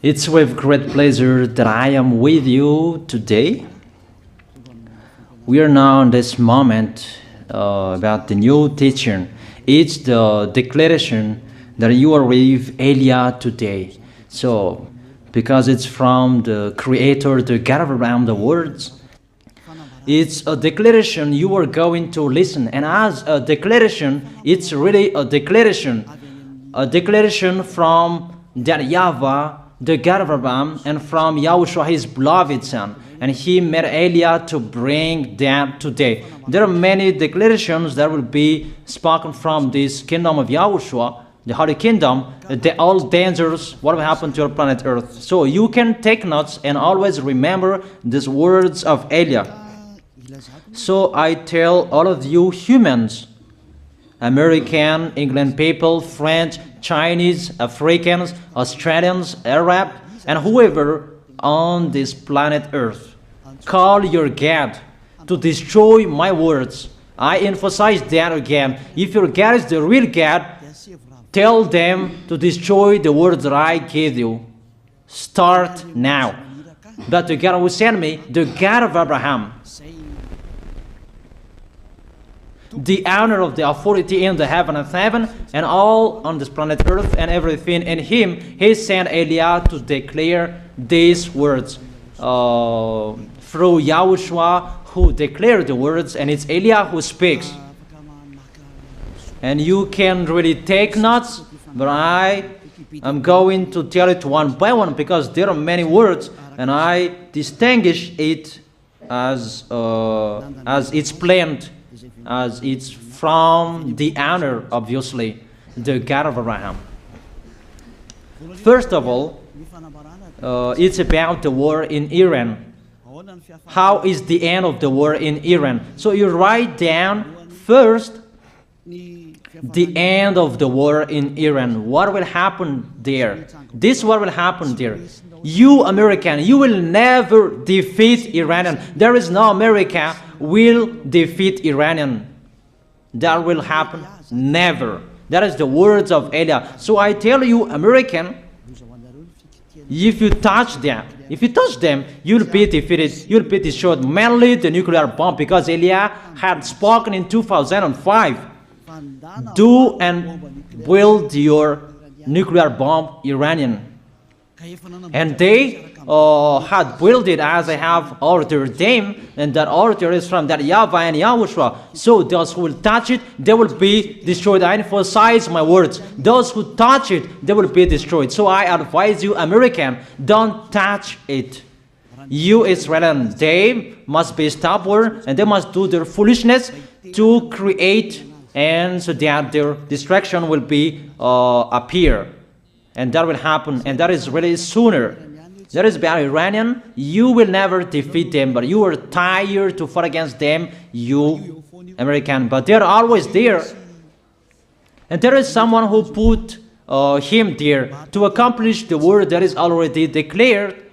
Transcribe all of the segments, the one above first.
It's with great pleasure that I am with you today. We are now in this moment about the new teaching. It's the declaration that you are with Elia today. So, because it's from the Creator, the God around the words, it's a declaration you are going to listen. And as a declaration, it's really a declaration from that YAHVAH, the God of Abraham, and from YAHOSHUAH, his beloved son. And he made Elia to bring them today. There are many declarations that will be spoken from this kingdom of YAHOSHUAH, the Holy Kingdom, all dangers, what will happen to your planet Earth. So you can take notes and always remember these words of Elia. So I tell all of you humans, American, England people, French, Chinese, Africans, Australians, Arab, and whoever on this planet Earth, call your God to destroy my words. I emphasize that again. If your God is the real God, tell them to destroy the words that I gave you. Start now. But the God who sent me, the God of Abraham, the honor of the authority in the heaven and all on this planet Earth and everything in him, he sent Elia to declare these words through YAHOSHUAH, who declared the words, and it's Elia who speaks. And you can really take notes, but I am going to tell it one by one because there are many words, and I distinguish it as it's planned, as it's from the honor, obviously, the God of Abraham. First of all, it's about the war in Iran. How is the end of the war in Iran? So you write down first the end of the war in Iran. What will happen there? This what will happen there. You American, you will never defeat Iranian. There is no America will defeat Iranian. That will happen never. That is the words of Elia. So I tell you, American, if you touch them, you'll be defeated, you'll be destroyed. Mainly the nuclear bomb, because Elia had spoken in 2005. Do and build your nuclear bomb, Iranian. And they had built it as I have ordered them, and that order is from that YAHVAH and YAHOSHUAH. So those who will touch it, they will be destroyed. I emphasize my words. Those who touch it, they will be destroyed. So I advise you, American, don't touch it. You Israelians, they must be stubborn, and they must do their foolishness to create, and so that their destruction will be appear. And that will happen, and that is really sooner. That is about Iranian. You will never defeat them, but you are tired to fight against them, you American. But they're always there. And there is someone who put him there to accomplish the word that is already declared,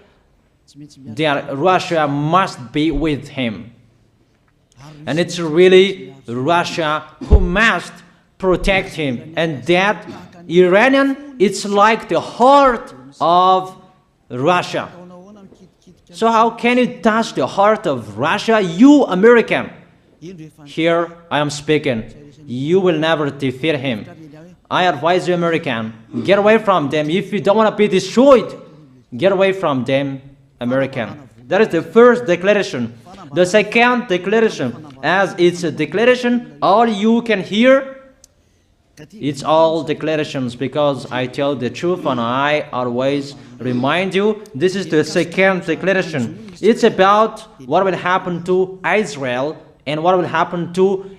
that Russia must be with him. And it's really Russia who must protect him. And that Iranian, it's like the heart of Russia. So how can you touch the heart of Russia? You American. Here I am speaking. You will never defeat him. I advise you, American, get away from them. If you don't want to be destroyed, get away from them, American. That is the first declaration. The second declaration, as it's a declaration, all you can hear, it's all declarations, because I tell the truth and I always remind you, this is the second declaration. It's about what will happen to Israel and what will happen to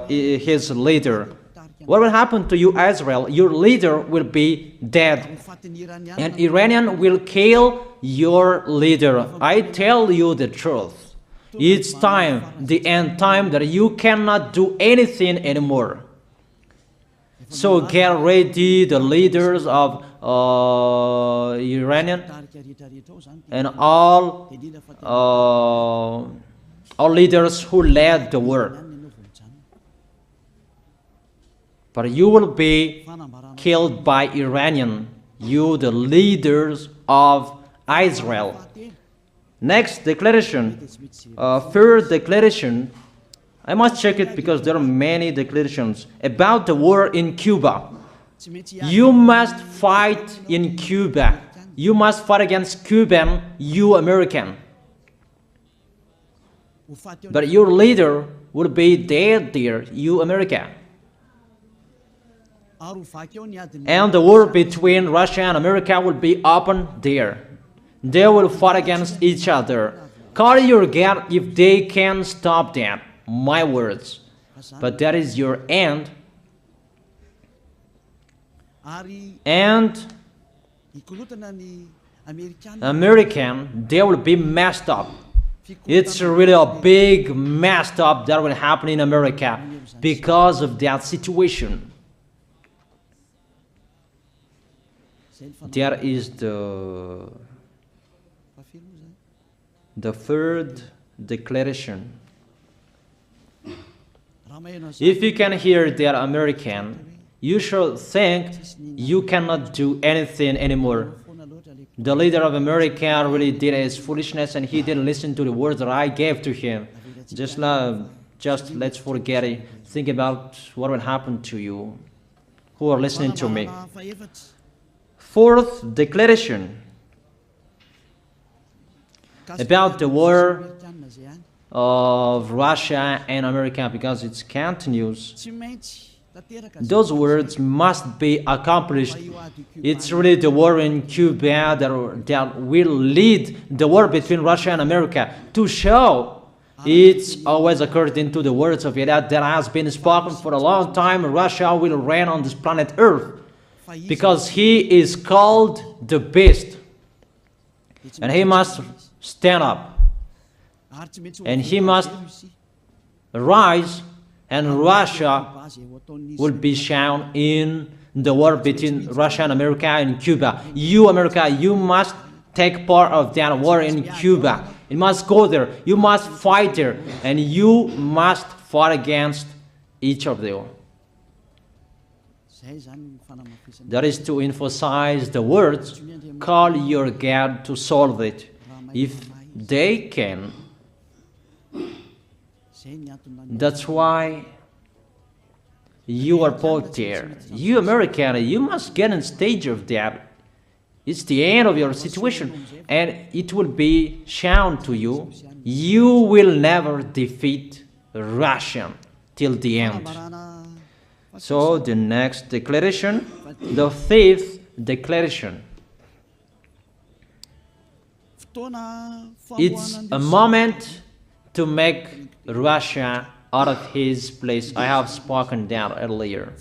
his leader. What will happen to you, Israel? Your leader will be dead, and Iranian will kill your leader. I tell you the truth. It's time, the end time, that you cannot do anything anymore. So get ready, the leaders of Iranian and all leaders who led the war. But you will be killed by Iranian. you the leaders of Israel. Next declaration, third declaration, I must check it because there are many declarations about the war in Cuba. You must fight in Cuba. You must fight against Cuban, you American. But your leader will be dead there, you America. And the war between Russia and America will be open there. They will fight against each other. Call your God if they can stop that. My words. But that is your end. And American, they will be messed up. It's really a big messed up that will happen in America because of that situation. That is the third declaration. If you can hear that American, you should think you cannot do anything anymore. The leader of America really did his foolishness and he didn't listen to the words that I gave to him. Just let's forget it. Think about what will happen to you who are listening to me. Fourth declaration about the war of Russia and America, because it continues. Those words must be accomplished. It's really the war in Cuba that will lead the war between Russia and America to show it's always according to the words of YAH that has been spoken for a long time. Russia will reign on this planet Earth because he is called the beast and he must stand up and he must rise, and Russia will be shown in the war between Russia and America and Cuba. You, America, you must take part of that war in Cuba. You must go there. You must fight there. And you must fight against each of them. That is to emphasize the words, call your God to solve it. If they can, that's why you are put there. You American, you must get in stage of that. It's the end of your situation and it will be shown to you. You will never defeat Russia till the end. So the next declaration, the fifth declaration. It's a moment to make Russia out of his place. I have spoken that earlier.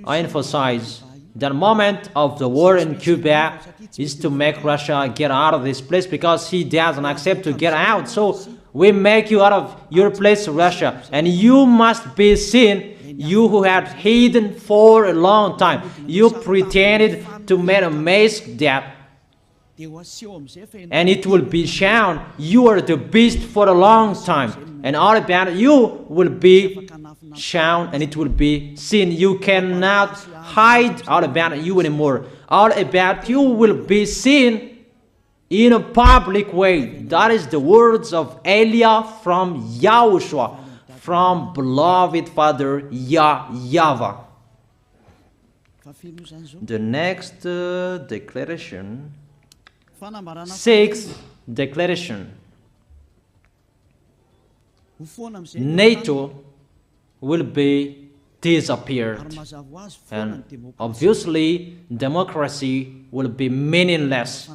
I emphasize the moment of the war in Cuba is to make Russia get out of this place because he doesn't accept to get out. So we make you out of your place, Russia, and you must be seen. You who had hidden for a long time, you pretended to make a mask that, and it will be shown you are the beast for a long time, and all about you will be shown and it will be seen. You cannot hide all about you anymore. All about you will be seen in a public way. That is the words of Elia from YAHOSHUAH, from beloved Father YAHVAH. The next declaration, sixth declaration. NATO will be disappeared, and obviously democracy will be meaningless.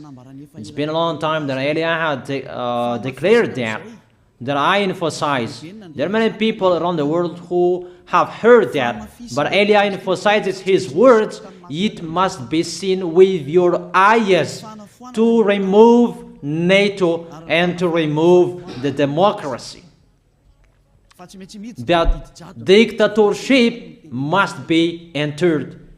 It's been a long time that Elia had declared that I emphasize. There are many people around the world who have heard that, but Elia emphasizes his words. It must be seen with your eyes to remove NATO and to remove the democracy. That dictatorship must be entered.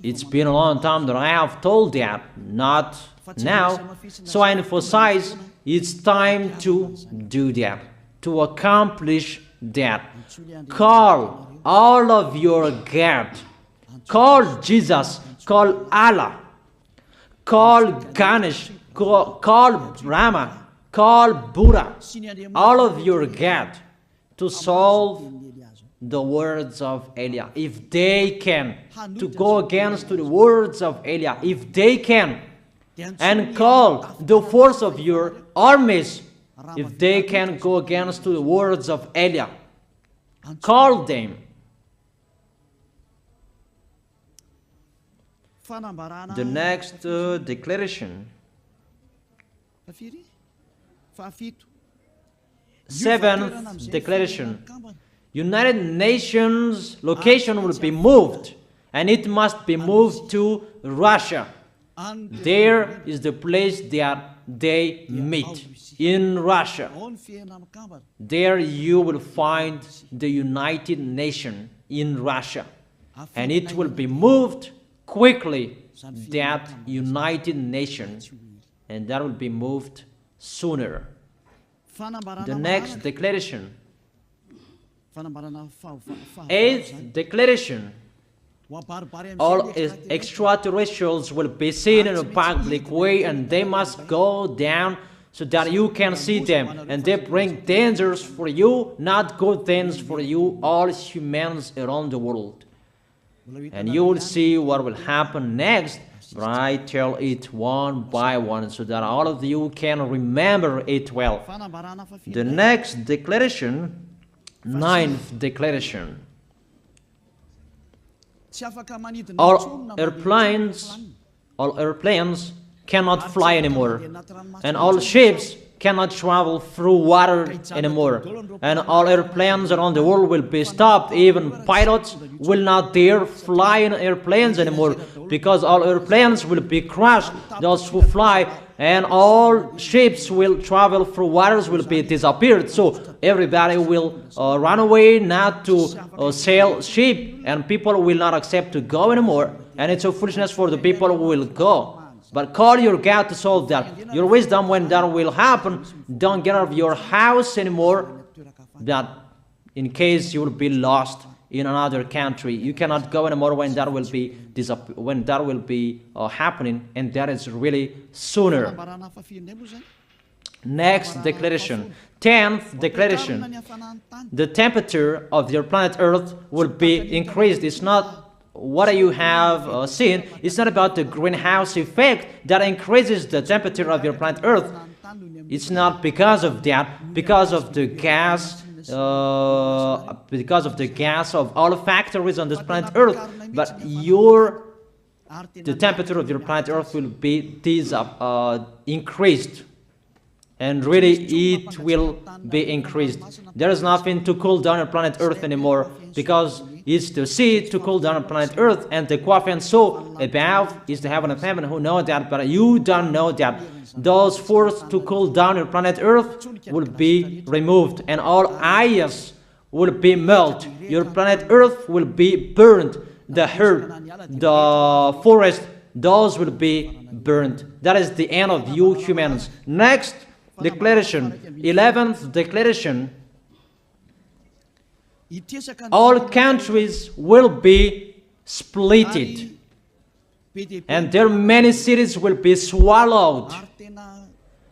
It's been a long time that I have told that, not now. So I emphasize it's time to do that, to accomplish that. Call all of your God. Call Jesus, call Allah, call Ganesh, call Brahma, call Buddha, all of your God, to solve the words of Eliah. If they can, to go against the words of Eliah, if they can, and call the force of your armies, if they can go against the words of Eliah, call them. The next declaration. Seventh declaration. United Nations location will be moved, and it must be moved to Russia. There is the place that they meet, in Russia. There you will find the United Nations in Russia, and it will be moved quickly, that United Nations, and that will be moved sooner. The next declaration. Eighth declaration. All extraterrestrials will be seen in a public way, and they must go down so that you can see them, and they bring dangers for you, not good things for you, all humans around the world. And you will see what will happen next, but I tell it one by one so that all of you can remember it well. The next declaration, ninth declaration. All airplanes cannot fly anymore, and all ships cannot travel through water anymore, and all airplanes around the world will be stopped. Even pilots will not dare fly in airplanes anymore, because all airplanes will be crushed, those who fly, and all ships will travel through waters will be disappeared. So everybody will run away not to sail ship, and people will not accept to go anymore, and it's a foolishness for the people who will go. But call your God to solve that. Your wisdom when that will happen. Don't get out of your house anymore, that in case you will be lost in another country. You cannot go anymore when that will be happening, and that is really sooner. Next declaration. 10th declaration. The temperature of your planet Earth will be increased. It's not what you have seen. It's not about the greenhouse effect that increases the temperature of your planet Earth. It's not because of that, because of the gas, of all factories on this planet Earth. But the temperature of your planet Earth will be increased, and really it will be increased. There is nothing to cool down your planet Earth anymore, because it's the sea to cool down planet Earth, and the Quaf and so above is the heaven of heaven, who know that, but you don't know that. Those forces to cool down your planet Earth will be removed, and all ice will be melted. Your planet Earth will be burned. The earth, the forest, those will be burned. That is the end of you humans. Next declaration, 11th declaration. All countries will be splitted, and their many cities will be swallowed.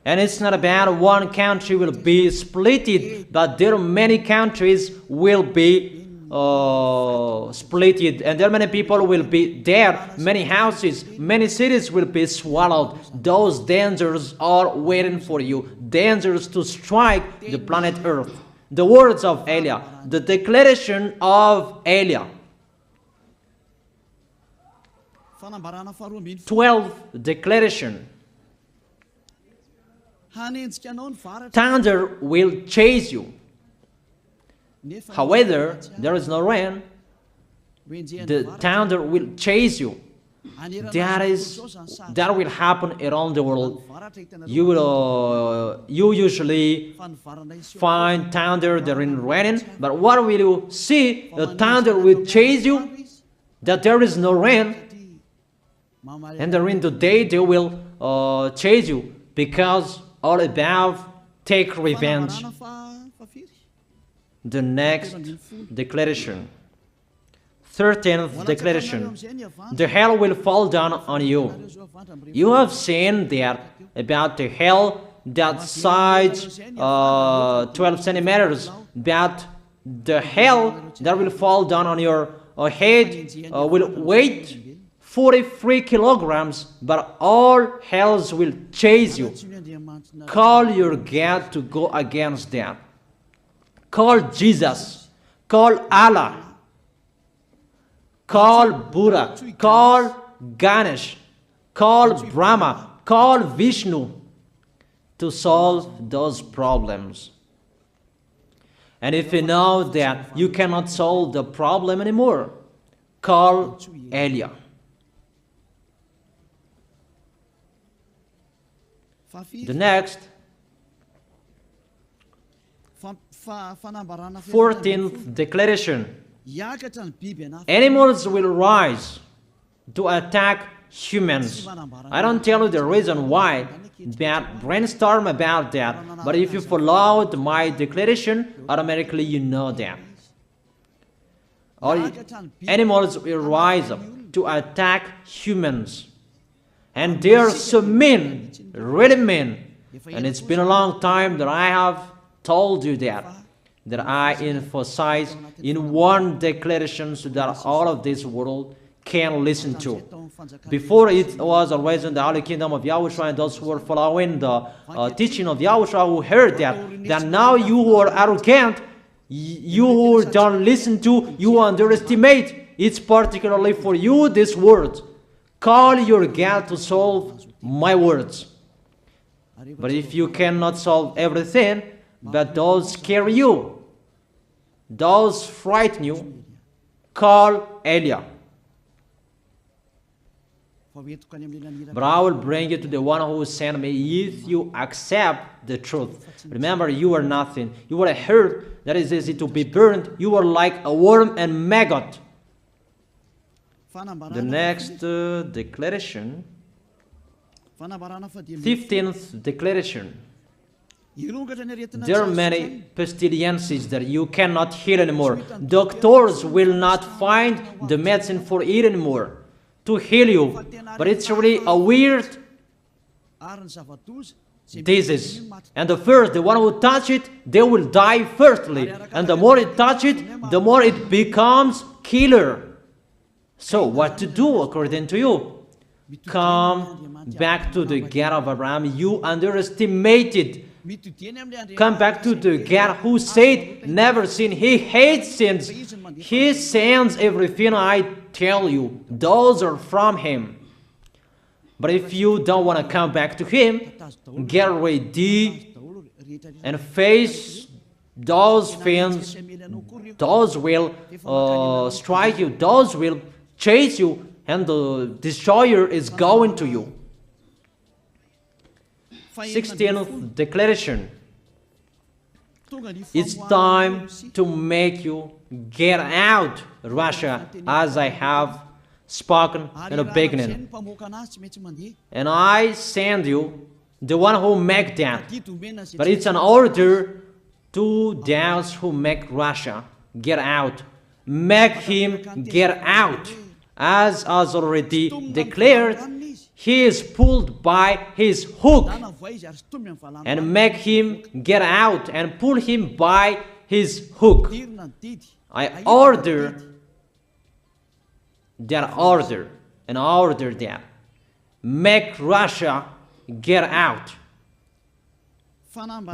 And it's not about one country will be splitted, but there are many countries will be splitted, and there are many people will be dead, many houses, many cities will be swallowed. Those dangers are waiting for you, dangers to strike the planet Earth. The words of Eliah, the declaration of Eliah. 12th declaration. Thunder will chase you. However, there is no rain. The thunder will chase you. That will happen around the world. You usually find thunder during raining, but what will you see? The thunder will chase you, that there is no rain, and during the day they will chase you, because all above take revenge. The next declaration. 13th declaration. The hell will fall down on you. You have seen that about the hell that size 12 centimeters, that the hell that will fall down on your head will weight 43 kilograms, but all hells will chase you. Call your God to go against that. Call Jesus. Call Allah. Call Buddha. Call Ganesh. Call Brahma. Call Vishnu to solve those problems. And if you know that you cannot solve the problem anymore, call YAH. The next, 14th declaration. Animals will rise to attack humans. I don't tell you the reason why, but brainstorm about that. But if you followed my declaration, automatically you know that. All animals will rise up to attack humans. And they are so mean, really mean. And it's been a long time that I have told you that I emphasize in one declaration so that all of this world can listen to. Before it was always in the Holy Kingdom of YAHOSHUAH, and those who were following the teaching of YAHOSHUAH who heard that now you who are arrogant, you who don't listen to, you underestimate. It's particularly for you, this word. Call your God to solve my words. But if you cannot solve everything, but those scare you, those frighten you, call YAH. But I will bring you to the one who sent me if you accept the truth. Remember, you are nothing. You are a herb that is easy to be burned. You are like a worm and maggot. The next declaration, 15th declaration. There are many pestilences that you cannot heal anymore. Doctors will not find the medicine for it anymore to heal you. But it's really a weird disease. And the one who touch it, they will die firstly. And the more it touch it, the more it becomes killer. So what to do according to you? Come back to the God of Abraham. You underestimated. Come back to the God who said, never sin. He hates sins. He sends everything I tell you. Those are from Him. But if you don't want to come back to Him, get ready and face those things. Those will strike you. Those will chase you. And the destroyer is going to you. 16th declaration. It's time to make you get out Russia, as I have spoken in the beginning. And I send you the one who make that. But it's an order to those who make Russia get out. Make him get out. As already declared, he is pulled by his hook, and make him get out and pull him by his hook. I order that. Make Russia get out.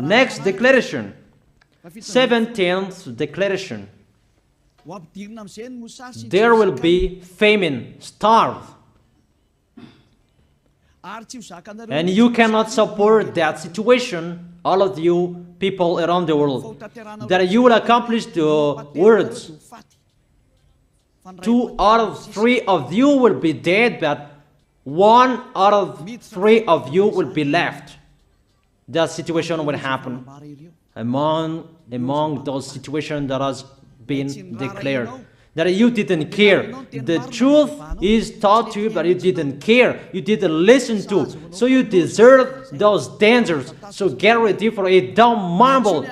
Next declaration, 17th declaration. There will be famine, starve. And you cannot support that situation, all of you people around the world, that you will accomplish the words. 2 out of 3 of you will be dead, but 1 out of 3 of you will be left. That situation will happen among those situations that has been declared. That you didn't care. The truth is taught to you, but you didn't care. You didn't listen to. So you deserve those dangers. So get ready for it. Don't mumble.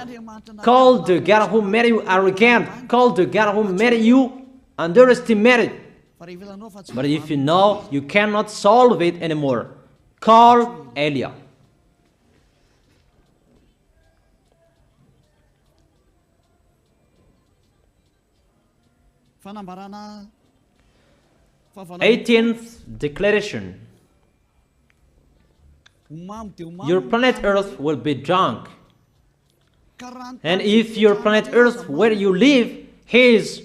Call the God who made you arrogant. Call the God who made you underestimate it. But if you know you cannot solve it anymore, call Eliah. Fanambarana 18th declaration. Your planet Earth will be drunk. And if your planet Earth where you live is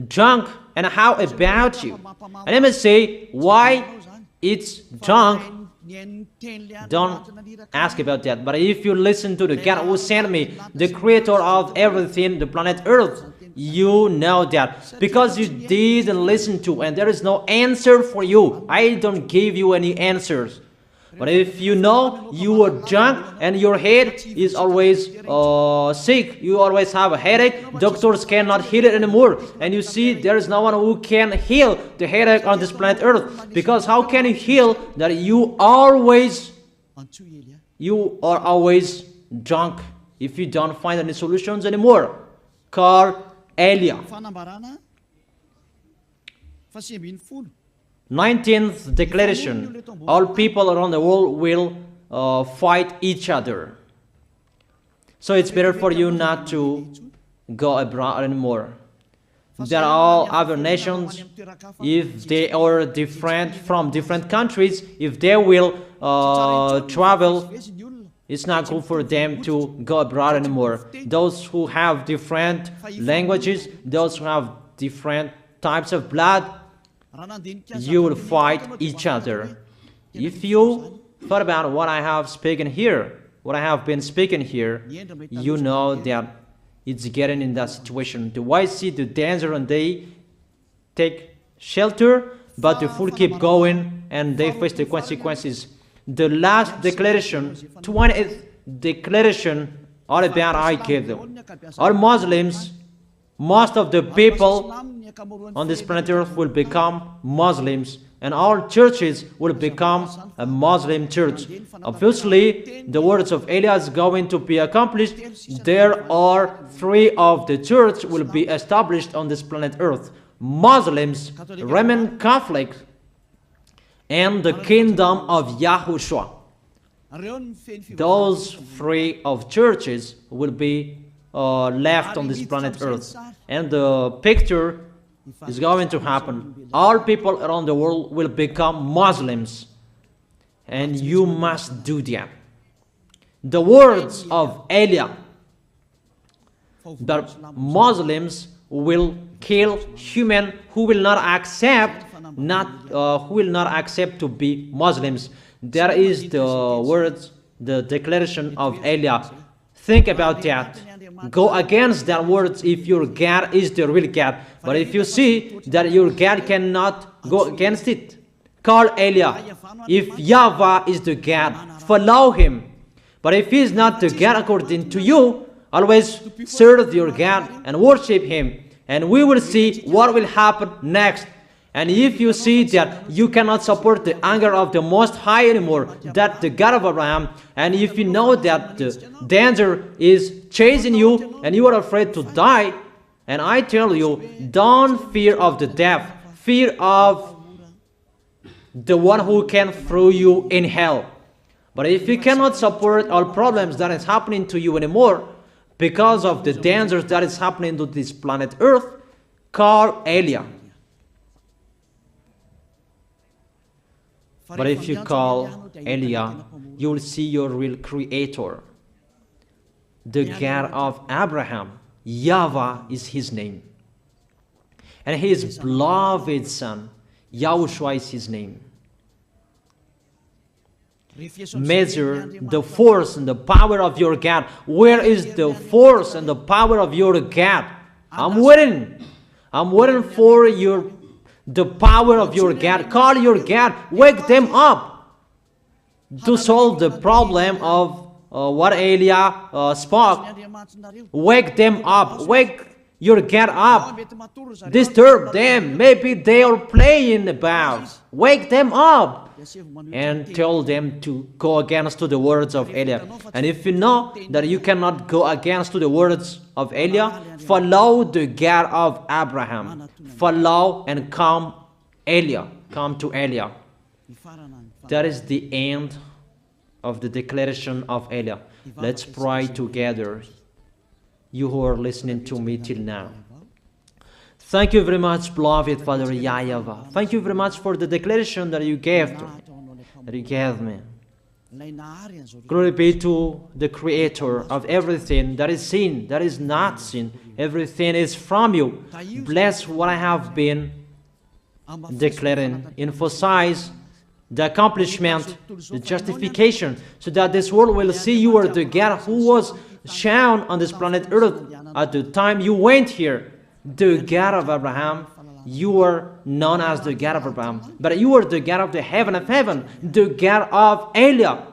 drunk, and how about you? And let me say why it's drunk. Don't ask about that. But if you listen to the God who sent me, the creator of everything, the planet Earth, you know that. Because you didn't listen to, and there is no answer for you. I don't give you any answers. But if you know you are drunk and your head is always sick, you always have a headache, doctors cannot heal it anymore. And you see there is no one who can heal the headache on this planet Earth. Because how can you heal that you are always drunk if you don't find any solutions anymore? Call Eliah. 19th declaration. All people around the world will fight each other. So it's better for you not to go abroad anymore. There are all other nations, if they are different from different countries, if they will travel, it's not good for them to go abroad anymore. Those who have different languages, those who have different types of blood, you will fight each other. If you thought about what I have spoken here, what I have been speaking here, you know that it's getting in that situation. The wise see the danger and they take shelter, but the fool keep going and they face the consequences. The last declaration, 20th declaration, all about I give them. All Muslims, most of the people on this planet Earth will become Muslims, and all churches will become a Muslim church. Obviously, the words of Eliah is going to be accomplished. There are 3 of the church will be established on this planet Earth: Muslims, Roman Catholics, and the kingdom of YAHOSHUAH. Those 3 of churches will be left on this planet Earth, and the picture is going to happen. All people around the world will become Muslims, and you must do that. The words of Eliah, that Muslims will kill human who will not accept to be Muslims. That is the words, the declaration of Eliah. Think about that. Go against that words if your God is the real God. But if you see that your God cannot go against it, call Eliah. If YAHVAH is the God, follow him. But if he is not the God according to you, always serve your God and worship him. And we will see what will happen next. And if you see that you cannot support the anger of the Most High anymore, that the God of Abraham, and if you know that the danger is chasing you and you are afraid to die, and I tell you, don't fear of the death, fear of the one who can throw you in hell. But if you cannot support all problems that is happening to you anymore, because of the dangers that is happening to this planet Earth, call Eliah. But if you call Eliah, you will see your real creator, the God of Abraham. YAHVAH is his name. And his beloved son, YAHOSHUAH is his name. Measure the force and the power of your God. Where is the force and the power of your God? I'm waiting. I'm waiting for the power of your God. Call your God. Wake them up to solve the problem of what Eliah spoke. Wake them up. Wake your God up. Disturb them. Maybe they are playing about. Wake them up and tell them to go against to the words of Eliah. And if you know that you cannot go against to the words of Eliah, follow the God of Abraham. Follow and come Eliah. Come to Eliah. That is the end of the declaration of Eliah. Let's pray together, you who are listening to me till now. Thank you very much, beloved Father YAHVAH. Thank you very much for the declaration that you gave to me, that you gave me. Glory be to the Creator of everything that is seen, that is not seen. Everything is from you. Bless what I have been declaring. Emphasize the accomplishment, the justification, so that this world will see you are the God who was shown on this planet Earth at the time you went here. The God of Abraham. You are known as the God of Abraham, but you are the God of the heaven of heaven, the God of Eliah.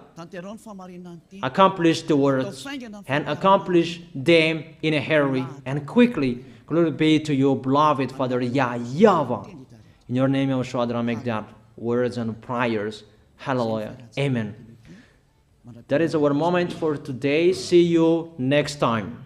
Accomplish the words and accomplish them in a hurry and quickly. Glory be to you, beloved Father YAHVAH. In your name, YAHOSHUAH, I make that words and prayers. Hallelujah. Amen. That is our moment for today. See you next time.